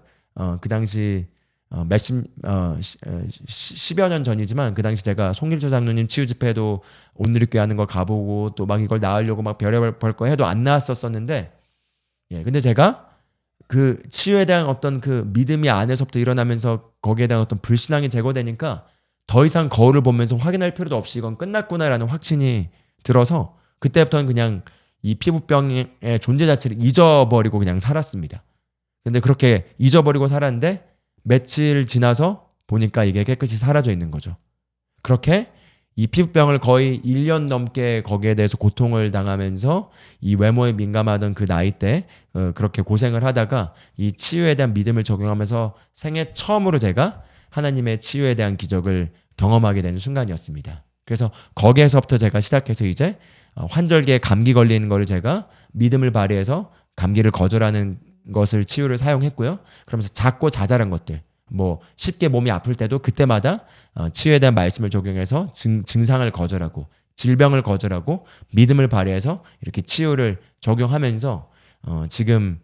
십여 년 전이지만, 그 당시 제가 송길조 장로님 치유 집회도 온누리교회 하는 걸 가보고 또 막 이걸 나으려고 막 별의별 거 해도 안 나았었는데, 근데 제가 그 치유에 대한 어떤 그 믿음이 안에서부터 일어나면서 거기에 대한 어떤 불신앙이 제거되니까 더 이상 거울을 보면서 확인할 필요도 없이 이건 끝났구나라는 확신이 들어서, 그때부터는 그냥 이 피부병의 존재 자체를 잊어버리고 그냥 살았습니다. 근데 그렇게 잊어버리고 살았는데 며칠 지나서 보니까 이게 깨끗이 사라져 있는 거죠. 그렇게 이 피부병을 거의 1년 넘게 거기에 대해서 고통을 당하면서 이 외모에 민감하던 그 나이 때 그렇게 고생을 하다가 이 치유에 대한 믿음을 적용하면서 생애 처음으로 제가 하나님의 치유에 대한 기적을 경험하게 되는 순간이었습니다. 그래서 거기에서부터 제가 시작해서 이제 환절기에 감기 걸리는 거를 제가 믿음을 발휘해서 감기를 거절하는 것을 치유를 사용했고요. 그러면서 작고 자잘한 것들, 뭐 쉽게 몸이 아플 때도 그때마다 치유에 대한 말씀을 적용해서 증상을 거절하고 질병을 거절하고 믿음을 발휘해서 이렇게 치유를 적용하면서 지금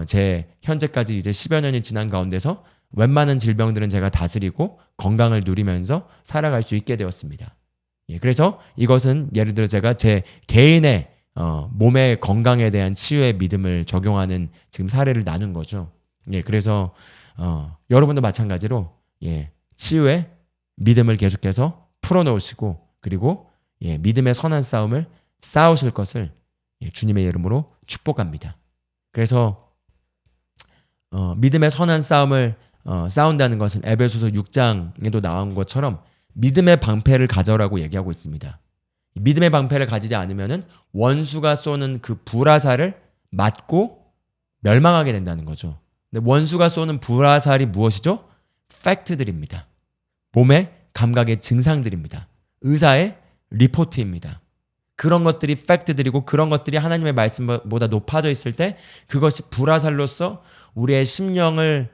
제 현재까지 이제 10여 년이 지난 가운데서 웬만한 질병들은 제가 다스리고 건강을 누리면서 살아갈 수 있게 되었습니다. 그래서 이것은 예를 들어 제가 제 개인의 몸의 건강에 대한 치유의 믿음을 적용하는 지금 사례를 나눈 거죠. 그래서 여러분도 마찬가지로 치유의 믿음을 계속해서 풀어놓으시고, 그리고 믿음의 선한 싸움을 싸우실 것을 주님의 이름으로 축복합니다. 그래서 믿음의 선한 싸움을 싸운다는 것은 에베소서 6장에도 나온 것처럼 믿음의 방패를 가져라고 얘기하고 있습니다. 믿음의 방패를 가지지 않으면 원수가 쏘는 그 불화살을 맞고 멸망하게 된다는 거죠. 근데 원수가 쏘는 불화살이 무엇이죠? 팩트들입니다. 몸의 감각의 증상들입니다. 의사의 리포트입니다. 그런 것들이 팩트들이고, 그런 것들이 하나님의 말씀보다 높아져 있을 때 그것이 불화살로서 우리의 심령을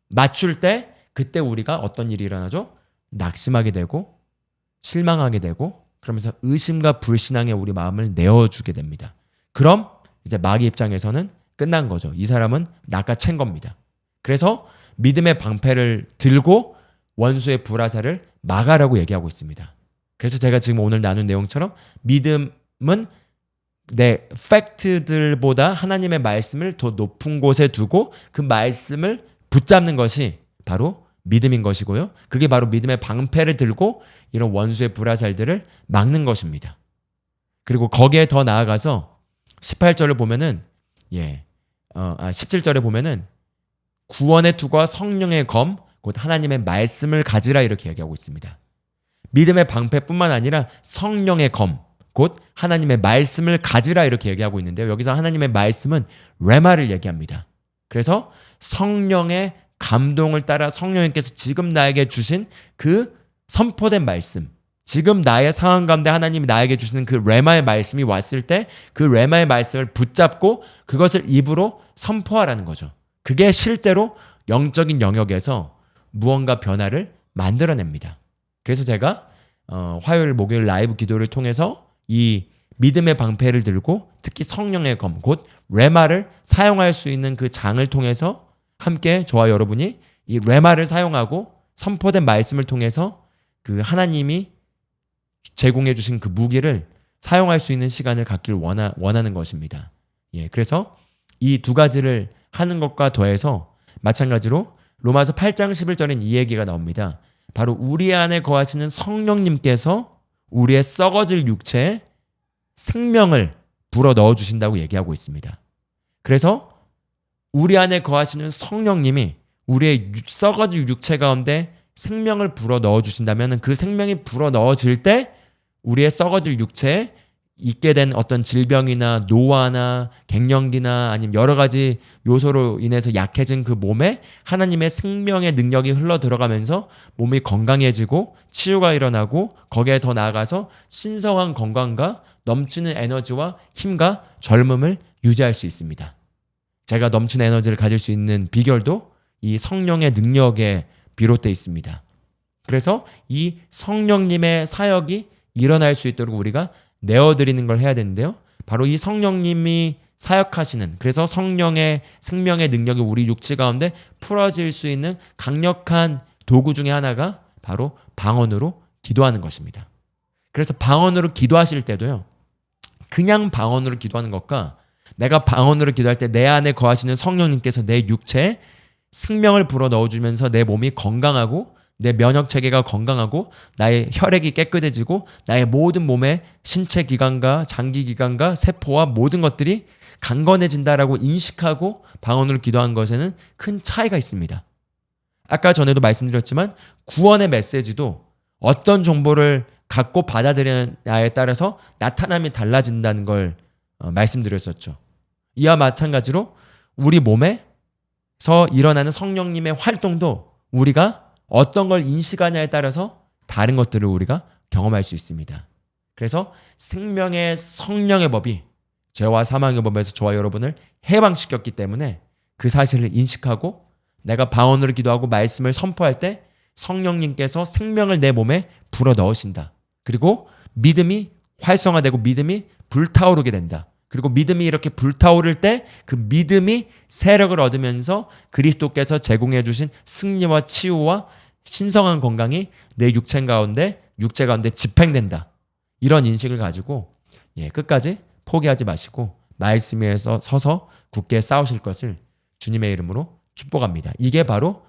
맞출 때, 그때 우리가 어떤 일이 일어나죠? 낙심하게 되고 실망하게 되고, 그러면서 의심과 불신앙에 우리 마음을 내어주게 됩니다. 그럼 이제 마귀 입장에서는 끝난 거죠. 이 사람은 낚아챈 겁니다. 그래서 믿음의 방패를 들고 원수의 불화살을 막아라고 얘기하고 있습니다. 그래서 제가 지금 오늘 나눈 내용처럼 믿음은 내 팩트들보다 하나님의 말씀을 더 높은 곳에 두고 그 말씀을 붙잡는 것이 바로 믿음인 것이고요. 그게 바로 믿음의 방패를 들고 이런 원수의 불화살들을 막는 것입니다. 그리고 거기에 더 나아가서 18절을 보면은 17절에 보면은 구원의 투과 성령의 검 곧 하나님의 말씀을 가지라 이렇게 얘기하고 있습니다. 믿음의 방패뿐만 아니라 성령의 검 곧 하나님의 말씀을 가지라 이렇게 얘기하고 있는데요. 여기서 하나님의 말씀은 레마를 얘기합니다. 그래서 성령의 감동을 따라 성령님께서 지금 나에게 주신 그 선포된 말씀, 지금 나의 상황 가운데 하나님이 나에게 주시는 그 레마의 말씀이 왔을 때 그 레마의 말씀을 붙잡고 그것을 입으로 선포하라는 거죠. 그게 실제로 영적인 영역에서 무언가 변화를 만들어냅니다. 그래서 제가 화요일, 목요일 라이브 기도를 통해서 이 믿음의 방패를 들고 특히 성령의 검, 곧 레마를 사용할 수 있는 그 장을 통해서 함께 저와 여러분이 이 레마를 사용하고 선포된 말씀을 통해서 그 하나님이 제공해 주신 그 무기를 사용할 수 있는 시간을 갖길 원하는 것입니다. 그래서 이 두 가지를 하는 것과 더해서 마찬가지로 로마서 8장 11절엔 이 얘기가 나옵니다. 바로 우리 안에 거하시는 성령님께서 우리의 썩어질 육체에 생명을 불어 넣어 주신다고 얘기하고 있습니다. 그래서 우리 안에 거하시는 성령님이 우리의 썩어질 육체 가운데 생명을 불어 넣어 주신다면 그 생명이 불어 넣어질 때 우리의 썩어질 육체에 있게 된 어떤 질병이나 노화나 갱년기나 아니면 여러 가지 요소로 인해서 약해진 그 몸에 하나님의 생명의 능력이 흘러 들어가면서 몸이 건강해지고 치유가 일어나고 거기에 더 나아가서 신성한 건강과 넘치는 에너지와 힘과 젊음을 유지할 수 있습니다. 제가 넘치는 에너지를 가질 수 있는 비결도 이 성령의 능력에 비롯되어 있습니다. 그래서 이 성령님의 사역이 일어날 수 있도록 우리가 내어드리는 걸 해야 되는데요. 바로 이 성령님이 사역하시는, 그래서 성령의 생명의 능력이 우리 육체 가운데 풀어질 수 있는 강력한 도구 중에 하나가 바로 방언으로 기도하는 것입니다. 그래서 방언으로 기도하실 때도요, 그냥 방언으로 기도하는 것과 내가 방언으로 기도할 때 내 안에 거하시는 성령님께서 내 육체에 생명을 불어 넣어주면서 내 몸이 건강하고 내 면역 체계가 건강하고 나의 혈액이 깨끗해지고 나의 모든 몸의 신체 기관과 장기 기관과 세포와 모든 것들이 강건해진다라고 인식하고 방언으로 기도하는 것에는 큰 차이가 있습니다. 아까 전에도 말씀드렸지만 구원의 메시지도 어떤 정보를 갖고 받아들이느냐에 따라서 나타남이 달라진다는 걸 말씀드렸었죠. 이와 마찬가지로 우리 몸에서 일어나는 성령님의 활동도 우리가 어떤 걸 인식하냐에 따라서 다른 것들을 우리가 경험할 수 있습니다. 그래서 생명의 성령의 법이 죄와 사망의 법에서 저와 여러분을 해방시켰기 때문에 그 사실을 인식하고 내가 방언으로 기도하고 말씀을 선포할 때 성령님께서 생명을 내 몸에 불어 넣으신다. 그리고 믿음이 활성화되고 믿음이 불타오르게 된다. 그리고 믿음이 이렇게 불타오를 때 그 믿음이 세력을 얻으면서 그리스도께서 제공해 주신 승리와 치유와 신성한 건강이 내 육체 가운데 집행된다. 이런 인식을 가지고 끝까지 포기하지 마시고 말씀 위에서 서서 굳게 싸우실 것을 주님의 이름으로 축복합니다. 이게 바로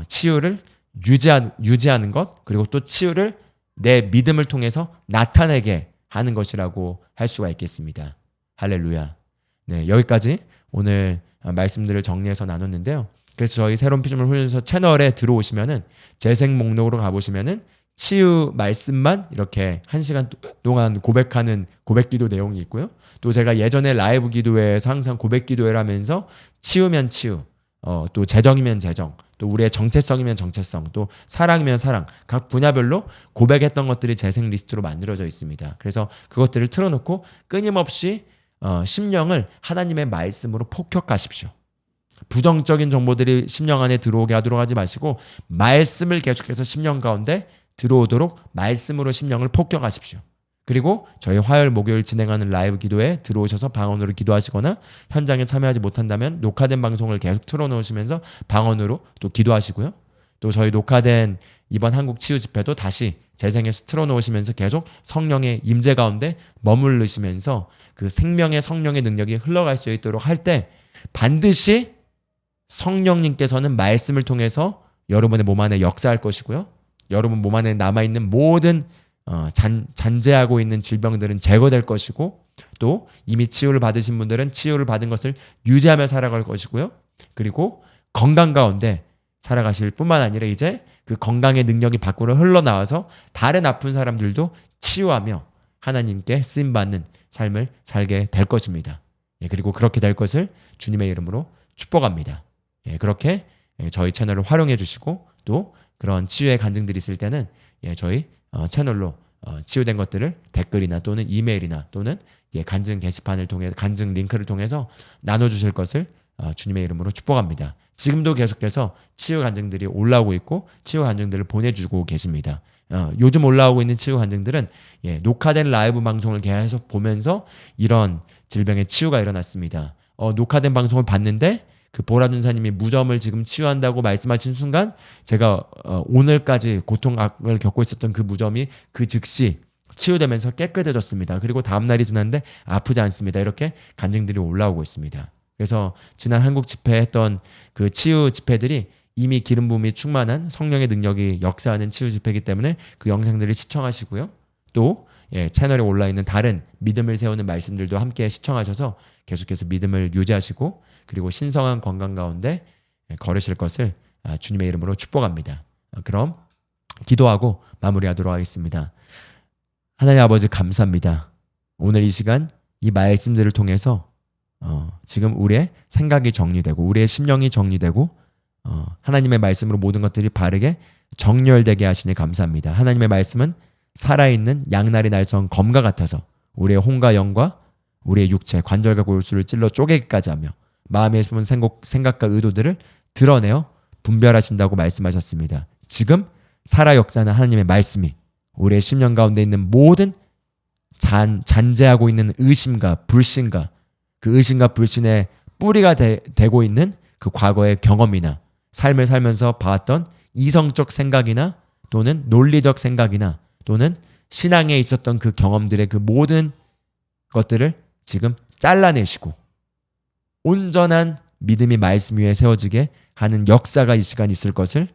치유를 유지하는 것, 그리고 또 치유를 내 믿음을 통해서 나타내게 하는 것이라고 할 수가 있겠습니다. 할렐루야. 네, 여기까지 오늘 말씀들을 정리해서 나눴는데요. 그래서 저희 새로운 피조물 훈련소 채널에 들어오시면은 재생 목록으로 가보시면은 치유 말씀만 이렇게 1시간 동안 고백하는 고백기도 내용이 있고요. 또 제가 예전에 라이브 기도회에서 항상 고백기도회를 하면서 치유면 치유, 또 재정이면 재정, 또 우리의 정체성이면 정체성, 또 사랑이면 사랑, 각 분야별로 고백했던 것들이 재생 리스트로 만들어져 있습니다. 그래서 그것들을 틀어놓고 끊임없이 심령을 하나님의 말씀으로 폭격하십시오. 부정적인 정보들이 심령 안에 들어오게 하도록 하지 마시고 말씀을 계속해서 심령 가운데 들어오도록 말씀으로 심령을 폭격하십시오. 그리고 저희 화요일 목요일 진행하는 라이브 기도에 들어오셔서 방언으로 기도하시거나 현장에 참여하지 못한다면 녹화된 방송을 계속 틀어놓으시면서 방언으로 또 기도하시고요. 또 저희 녹화된 이번 한국 치유 집회도 다시 재생해서 틀어놓으시면서 계속 성령의 임재 가운데 머무르시면서 그 생명의 성령의 능력이 흘러갈 수 있도록 할 때 반드시 성령님께서는 말씀을 통해서 여러분의 몸 안에 역사할 것이고요. 여러분 몸 안에 남아있는 모든 잔재하고 있는 질병들은 제거될 것이고, 또 이미 치유를 받으신 분들은 치유를 받은 것을 유지하며 살아갈 것이고요. 그리고 건강 가운데 살아가실 뿐만 아니라 이제 그 건강의 능력이 밖으로 흘러나와서 다른 아픈 사람들도 치유하며 하나님께 쓰임받는 삶을 살게 될 것입니다. 그리고 그렇게 될 것을 주님의 이름으로 축복합니다. 그렇게 저희 채널을 활용해 주시고, 또 그런 치유의 간증들이 있을 때는 저희 채널로 치유된 것들을 댓글이나 또는 이메일이나 또는 간증 게시판을 통해 간증 링크를 통해서 나눠주실 것을 주님의 이름으로 축복합니다. 지금도 계속해서 치유 간증들이 올라오고 있고 치유 간증들을 보내주고 계십니다. 요즘 올라오고 있는 치유 간증들은 녹화된 라이브 방송을 계속 보면서 이런 질병의 치유가 일어났습니다. 녹화된 방송을 봤는데 그 보라둔사님이 무점을 지금 치유한다고 말씀하신 순간 제가 오늘까지 고통을 겪고 있었던 그 무점이 그 즉시 치유되면서 깨끗해졌습니다. 그리고 다음 날이 지났는데 아프지 않습니다. 이렇게 간증들이 올라오고 있습니다. 그래서 지난 한국 집회했던 그 치유 집회들이 이미 기름 부음이 충만한 성령의 능력이 역사하는 치유 집회이기 때문에 그 영상들을 시청하시고요. 또 채널에 올라있는 다른 믿음을 세우는 말씀들도 함께 시청하셔서 계속해서 믿음을 유지하시고 그리고 신성한 건강 가운데 걸으실 것을 주님의 이름으로 축복합니다. 그럼 기도하고 마무리하도록 하겠습니다. 하나님 아버지 감사합니다. 오늘 이 시간 이 말씀들을 통해서 지금 우리의 생각이 정리되고 우리의 심령이 정리되고 하나님의 말씀으로 모든 것들이 바르게 정렬되게 하시니 감사합니다. 하나님의 말씀은 살아있는 양날이 날선 검과 같아서 우리의 혼과 영과 우리의 육체, 관절과 골수를 찔러 쪼개기까지 하며 마음에 숨은 생각과 의도들을 드러내어 분별하신다고 말씀하셨습니다. 지금 살아 역사하는 하나님의 말씀이 우리의 심령 가운데 있는 모든 잔재하고 있는 의심과 불신과 그 의심과 불신의 뿌리가 되고 있는 그 과거의 경험이나 삶을 살면서 봐왔던 이성적 생각이나 또는 논리적 생각이나 또는 신앙에 있었던 그 경험들의 그 모든 것들을 지금 잘라내시고 온전한 믿음이 말씀 위에 세워지게 하는 역사가 이 시간 있을 것을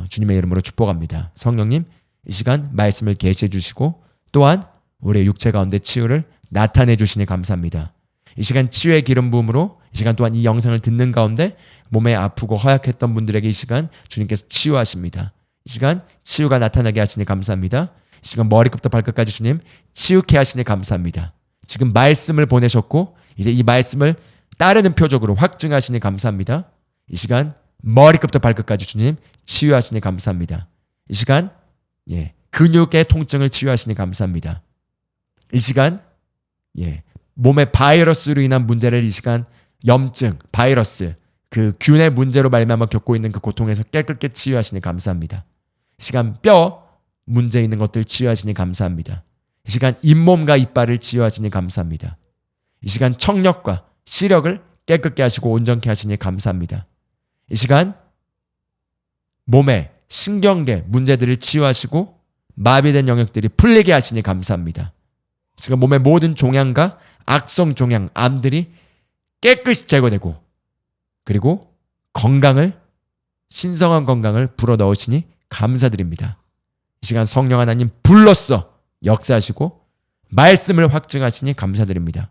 주님의 이름으로 축복합니다. 성령님, 이 시간 말씀을 계시해 주시고 또한 우리의 육체 가운데 치유를 나타내 주시니 감사합니다. 이 시간 치유의 기름 부음으로 이 시간 또한 이 영상을 듣는 가운데 몸에 아프고 허약했던 분들에게 이 시간 주님께서 치유하십니다. 이 시간 치유가 나타나게 하시니 감사합니다. 이 시간 머리끝부터 발끝까지 주님 치유케 하시니 감사합니다. 지금 말씀을 보내셨고 이제 이 말씀을 따르는 표적으로 확증하시니 감사합니다. 이 시간 머리끝부터 발끝까지 주님 치유하시니 감사합니다. 이 시간 근육의 통증을 치유하시니 감사합니다. 이 시간 몸의 바이러스로 인한 문제를 이 시간 염증, 바이러스, 그 균의 문제로 말미암아 겪고 있는 그 고통에서 깨끗게 치유하시니 감사합니다. 이 시간 뼈 문제 있는 것들 치유하시니 감사합니다. 이 시간 잇몸과 이빨을 치유하시니 감사합니다. 이 시간 청력과 시력을 깨끗게 하시고 온전케 하시니 감사합니다. 이 시간 몸의 신경계 문제들을 치유하시고 마비된 영역들이 풀리게 하시니 감사합니다. 지금 몸의 모든 종양과 악성 종양, 암들이 깨끗이 제거되고 그리고 신성한 건강을 불어넣으시니 감사드립니다. 이 시간 성령 하나님 불렀어 역사하시고 말씀을 확증하시니 감사드립니다.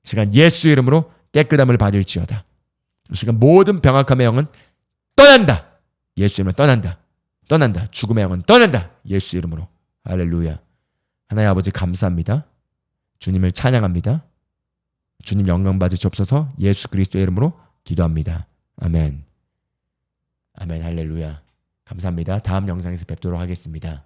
이 시간 예수 이름으로 깨끗함을 받을지어다. 이 시간 모든 병악함의 영은 떠난다. 예수 이름으로 떠난다. 죽음의 영은 떠난다. 예수 이름으로. 할렐루야. 하나님 아버지 감사합니다. 주님을 찬양합니다. 주님 영광 받으시옵소서. 예수 그리스도의 이름으로 기도합니다. 아멘. 아멘. 할렐루야. 감사합니다. 다음 영상에서 뵙도록 하겠습니다.